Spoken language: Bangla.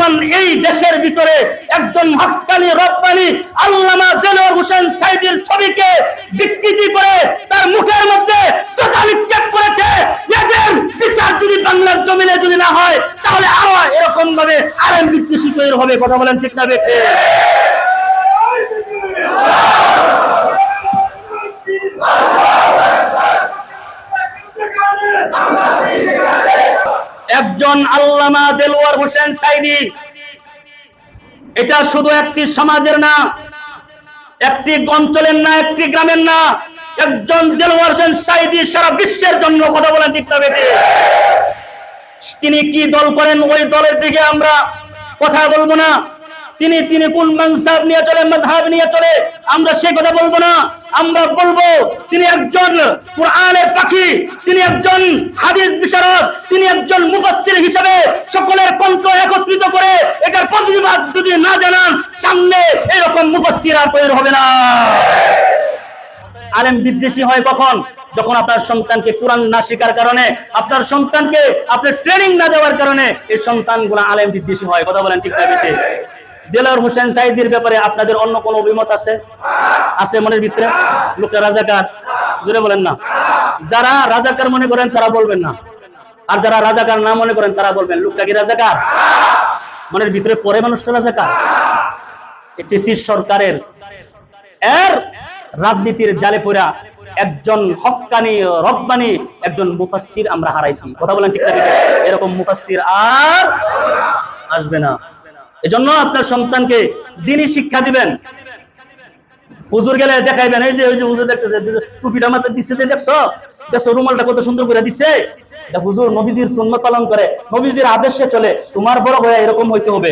বর্তমান এই দেশের ভিতরে একজন হক্কানি রব্বানি আল্লামা দেলোয়ার হোসেন সাঈদীর ছবিকে বিকৃতি করে তার মুখের মধ্যে জোতা নিক্ষেপ করেছে। এদের বিচার যদি বাংলার জমিনে যদি না হয় তাহলে আরো এরকম ভাবে আলেম বিদ্বেষী তৈরি হবে। কথা বলেন ঠিক না বেঠে? একজন আল্লামা দেলোয়ার হোসেন সাঈদী এটা শুধু একটি সমাজের না, একটি অঞ্চলের না, একটি গ্রামের না, একজন দেলোয়ার হোসেন সাঈদী সারা বিশ্বের জন্য। কথা বলেন ঠিক না বেঠে? তিনি কি দল করেন ওই দলের দিকে আমরা কথা বলবো না। তিনি কোন মানসাব নিয়ে চলে, মাযহাব নিয়ে চলে, আমরা সে কথা বলবো না। আমরা বলবো তিনি একজন কুরআনের পাখি, তিনি একজন হাদিস বিশারদ, তিনি একজন মুফাসসির হিসেবে সকলের কণ্ঠ একত্রিত করে এটার প্রতিবাদ যদি না জানান, সামনে এরকম মুফাসসির আর তৈরি হবে না। আলেম বিদ্বেষী হয় কখন? যখন আপনার সন্তানকে কোরআন না শেখার কারণে, আপনার সন্তানকে আপনি ট্রেনিং না দেওয়ার কারণে এই সন্তানগুলো আলেম বিদ্বেষী হয়। কথা বলেন ঠিক না বেঠে? দেলোয়ার হোসেন সাঈদীর ব্যাপারে আপনাদের অন্য কোনো অভিমত আছে? আছে মনের ভিতরে? লোকটা রাজাকার, জোরে বলেন না। যারা রাজাকার মনে করেন তারা বলবেন না, আর যারা রাজাকার না মনে করেন তারা বলবেন লোকটা কি রাজাকার। মনের ভিতরে পরে মানুষটা রাজাকার। ফ্যাসিস্ট সরকারের এর রাজনীতির জালে পড়া একজন হক্কানি রব্বানি একজন মুফাসসির আমরা হারাইছি। কথা বলেন ঠিক না? এরকম মুফাসসির আর আসবে না। এজন্য আপনার সন্তানকে দ্বীনি শিক্ষা দিবেন। হুজুর গেলে দেখাইবেন, এই যে ওই যে হুজুর দেখতেছে টুপিটা মাথায় দিচ্ছে, দেখছো রুমালটা কত সুন্দর করে দিচ্ছে, হুজুর নবীজির সুন্নাত পালন করে, নবীজির আদেশে চলে, তোমার বড় হয়ে এরকম হইতে হবে।